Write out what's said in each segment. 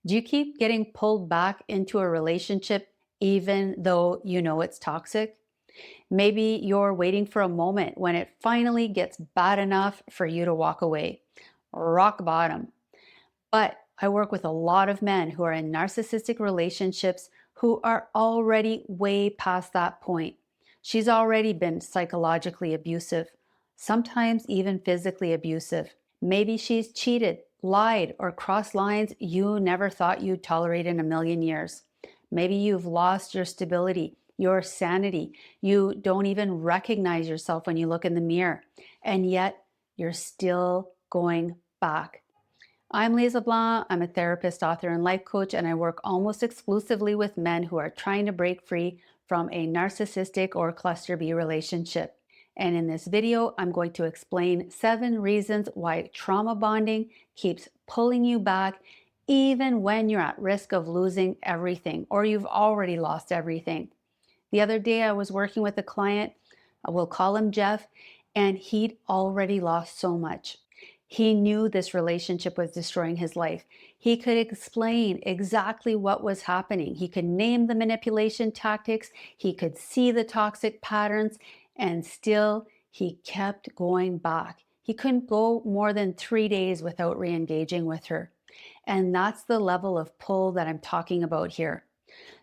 Do you keep getting pulled back into a relationship even though you know it's toxic? Maybe you're waiting for a moment when it finally gets bad enough for you to walk away. Rock bottom. But I work with a lot of men who are in narcissistic relationships who are already way past that point. She's already been psychologically abusive, sometimes even physically abusive. Maybe she's cheated, lied, or crossed lines you never thought you'd tolerate in a million years. Maybe you've lost your stability, your sanity. You don't even recognize yourself when you look in the mirror, and yet you're still going back. I'm Lise Leblanc. I'm a therapist, author, and life coach, and I work almost exclusively with men who are trying to break free from a narcissistic or cluster B relationship. And in this video, I'm going to explain 7 reasons why trauma bonding keeps pulling you back even when you're at risk of losing everything or you've already lost everything. The other day, I was working with a client, we'll call him Jeff, and he'd already lost so much. He knew this relationship was destroying his life. He could explain exactly what was happening. He could name the manipulation tactics. He could see the toxic patterns, and still he kept going back. He couldn't go more than 3 days without re-engaging with her. And that's the level of pull that I'm talking about here.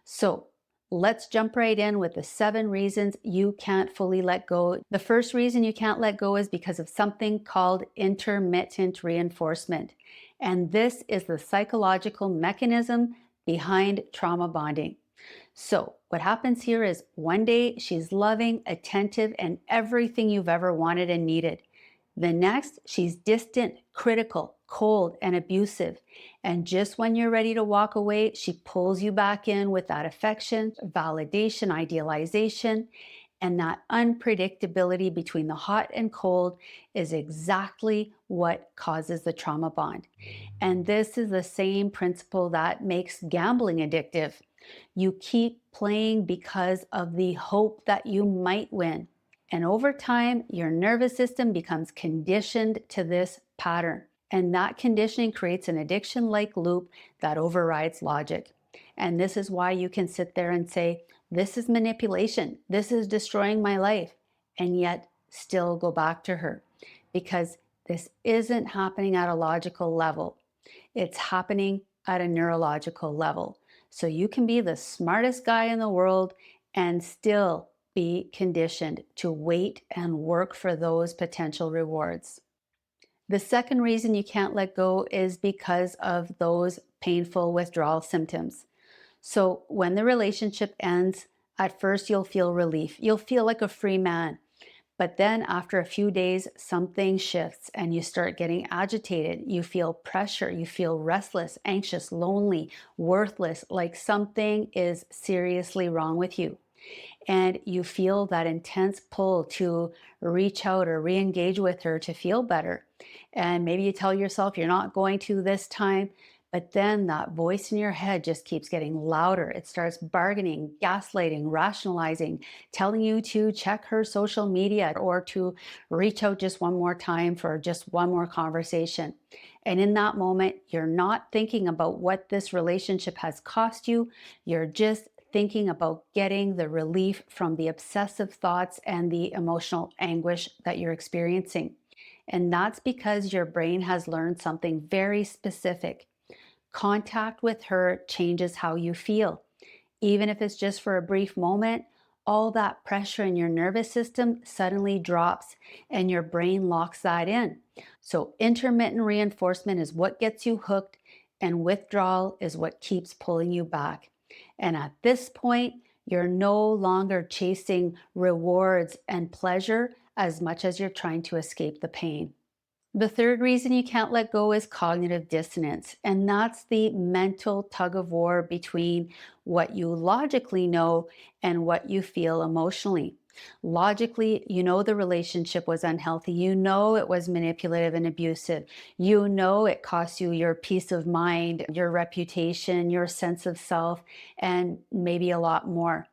So let's jump right in with the 7 reasons you can't fully let go. The first reason you can't let go is because of something called intermittent reinforcement. And this is the psychological mechanism behind trauma bonding. So what happens here is one day she's loving, attentive, and everything you've ever wanted and needed. The next, she's distant, critical, cold, and abusive. And just when you're ready to walk away, she pulls you back in with that affection, validation, idealization, and that unpredictability between the hot and cold is exactly what causes the trauma bond. And this is the same principle that makes gambling addictive. You keep playing because of the hope that you might win. And over time, your nervous system becomes conditioned to this pattern. And that conditioning creates an addiction-like loop that overrides logic. And this is why you can sit there and say, this is manipulation. This is destroying my life. And yet still go back to her. Because this isn't happening at a logical level. It's happening at a neurological level. So you can be the smartest guy in the world and still be conditioned to wait and work for those potential rewards. The second reason you can't let go is because of those painful withdrawal symptoms. So when the relationship ends, at first you'll feel relief. You'll feel like a free man. But then after a few days, something shifts and you start getting agitated. You feel pressure. You feel restless, anxious, lonely, worthless, like something is seriously wrong with you. And you feel that intense pull to reach out or re-engage with her to feel better. And maybe you tell yourself you're not going to this time, but then that voice in your head just keeps getting louder. It starts bargaining, gaslighting, rationalizing, telling you to check her social media or to reach out just one more time for just one more conversation. And in that moment, you're not thinking about what this relationship has cost you. You're just thinking about getting the relief from the obsessive thoughts and the emotional anguish that you're experiencing. And that's because your brain has learned something very specific. Contact with her changes how you feel. Even if it's just for a brief moment, all that pressure in your nervous system suddenly drops and your brain locks that in. So intermittent reinforcement is what gets you hooked, and withdrawal is what keeps pulling you back. And at this point, you're no longer chasing rewards and pleasure as much as you're trying to escape the pain. The third reason you can't let go is cognitive dissonance, and that's the mental tug of war between what you logically know and what you feel emotionally. Logically, you know the relationship was unhealthy. You know it was manipulative and abusive. You know it cost you your peace of mind, your reputation, your sense of self, and maybe a lot more.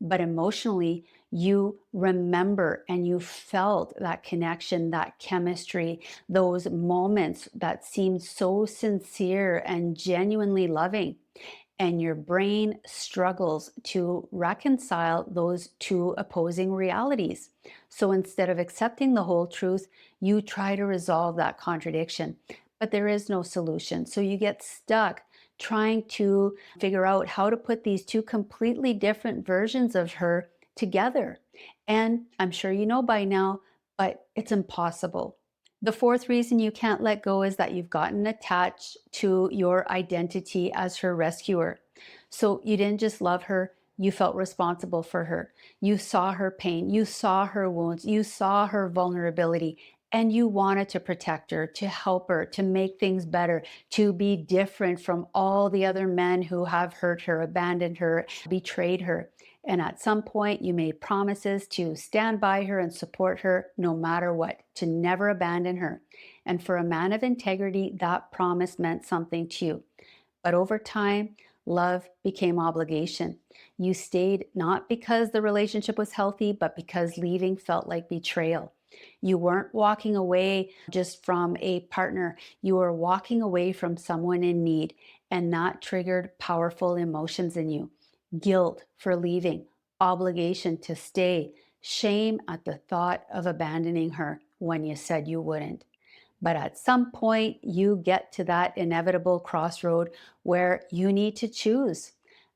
but emotionally, you remember and you felt that connection, that chemistry, those moments that seemed so sincere and genuinely loving. And your brain struggles to reconcile those two opposing realities. So instead of accepting the whole truth, you try to resolve that contradiction, but there is no solution. So you get stuck trying to figure out how to put these two completely different versions of her together. And I'm sure you know by now, but it's impossible. The fourth reason you can't let go is that you've gotten attached to your identity as her rescuer. So you didn't just love her, you felt responsible for her. You saw her pain, you saw her wounds, you saw her vulnerability, and you wanted to protect her, to help her, to make things better, to be different from all the other men who have hurt her, abandoned her, betrayed her. And at some point, you made promises to stand by her and support her no matter what, to never abandon her. And for a man of integrity, that promise meant something to you. But over time, love became obligation. You stayed not because the relationship was healthy, but because leaving felt like betrayal. You weren't walking away just from a partner, you were walking away from someone in need, and that triggered powerful emotions in you: guilt for leaving, obligation to stay, shame at the thought of abandoning her when you said you wouldn't. But at some point, you get to that inevitable crossroad where you need to choose: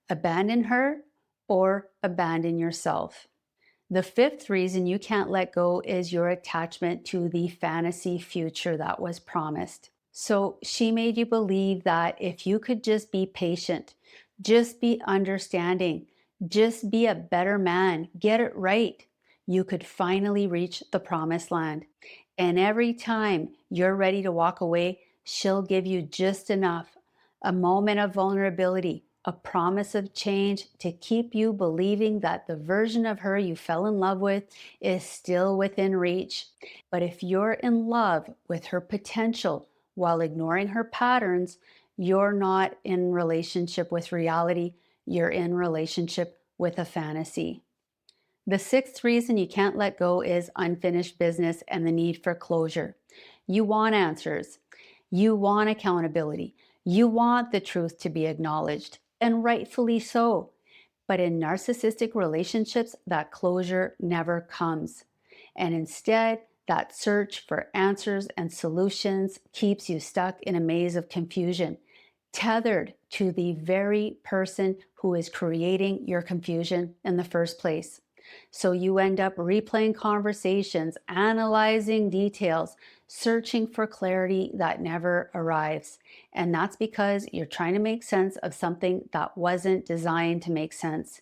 abandon her or abandon yourself. The fifth reason you can't let go is your attachment to the fantasy future that was promised. So she made you believe that if you could just be patient, just be understanding, just be a better man, get it right, you could finally reach the promised land. And every time you're ready to walk away, she'll give you just enough, a moment of vulnerability, a promise of change to keep you believing that the version of her you fell in love with is still within reach. But if you're in love with her potential while ignoring her patterns, you're not in relationship with reality, you're in relationship with a fantasy. The sixth reason you can't let go is unfinished business and the need for closure. You want answers. You want accountability. You want the truth to be acknowledged, and rightfully so. But in narcissistic relationships, that closure never comes. And instead, that search for answers and solutions keeps you stuck in a maze of confusion, tethered to the very person who is creating your confusion in the first place. So you end up replaying conversations, analyzing details, searching for clarity that never arrives. And that's because you're trying to make sense of something that wasn't designed to make sense.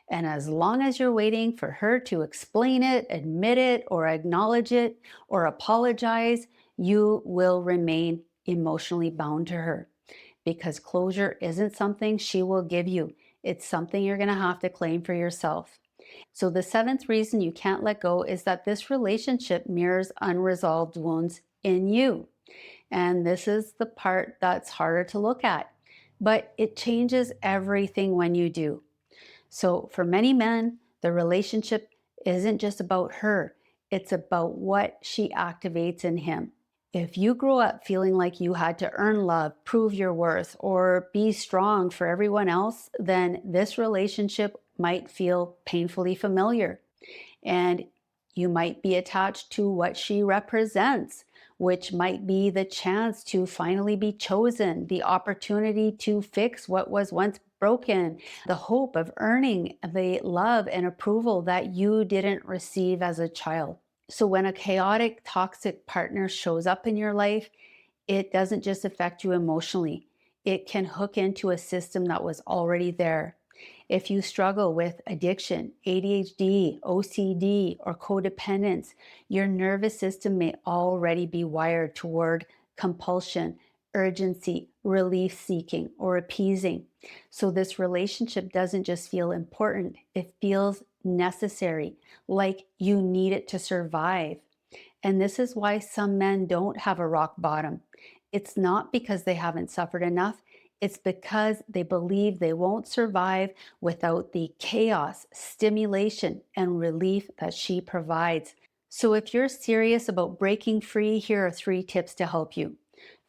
And as long as you're waiting for her to explain it, admit it, or acknowledge it, or apologize, you will remain emotionally bound to her. Because closure isn't something she will give you. It's something you're going to have to claim for yourself. So the seventh reason you can't let go is that this relationship mirrors unresolved wounds in you. And this is the part that's harder to look at, but it changes everything when you do. So for many men, the relationship isn't just about her, it's about what she activates in him. If you grow up feeling like you had to earn love, prove your worth, or be strong for everyone else, then this relationship might feel painfully familiar. And you might be attached to what she represents, which might be the chance to finally be chosen, the opportunity to fix what was once broken, the hope of earning the love and approval that you didn't receive as a child. So when a chaotic, toxic partner shows up in your life, it doesn't just affect you emotionally. It can hook into a system that was already there. If you struggle with addiction, ADHD, OCD, or codependence, your nervous system may already be wired toward compulsion, urgency, relief seeking, or appeasing. So this relationship doesn't just feel important, it feels necessary, like you need it to survive. And this is why some men don't have a rock bottom. It's not because they haven't suffered enough. It's because they believe they won't survive without the chaos, stimulation, and relief that she provides. So, if you're serious about breaking free, here are 3 tips to help you.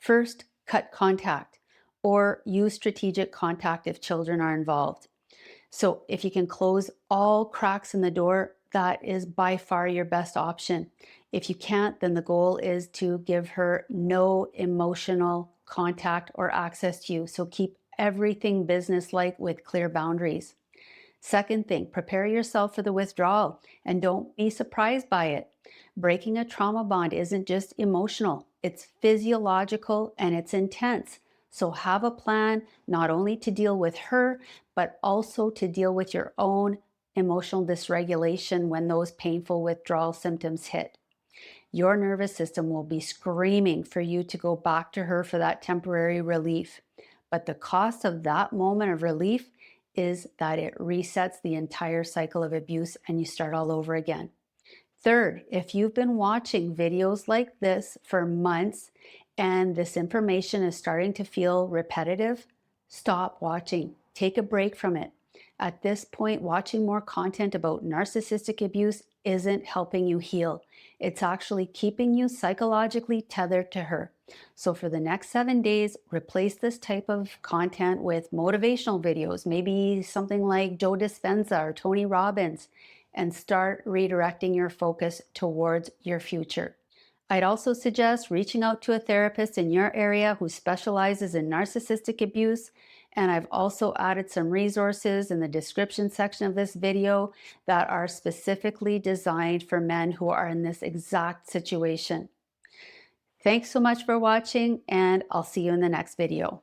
First, cut contact or use strategic contact if children are involved. So, if you can close all cracks in the door, that is by far your best option. If you can't, then the goal is to give her no emotional contact or access to you. So, keep everything business-like with clear boundaries. Second thing, prepare yourself for the withdrawal and don't be surprised by it. Breaking a trauma bond isn't just emotional, it's physiological and it's intense. So have a plan not only to deal with her, but also to deal with your own emotional dysregulation when those painful withdrawal symptoms hit. Your nervous system will be screaming for you to go back to her for that temporary relief. But the cost of that moment of relief is that it resets the entire cycle of abuse and you start all over again. Third, if you've been watching videos like this for months and this information is starting to feel repetitive, stop watching. Take a break from it. At this point, watching more content about narcissistic abuse isn't helping you heal. It's actually keeping you psychologically tethered to her. So for the next 7 days, replace this type of content with motivational videos, maybe something like Joe Dispenza or Tony Robbins, and start redirecting your focus towards your future. I'd also suggest reaching out to a therapist in your area who specializes in narcissistic abuse. And I've also added some resources in the description section of this video that are specifically designed for men who are in this exact situation. Thanks so much for watching, and I'll see you in the next video.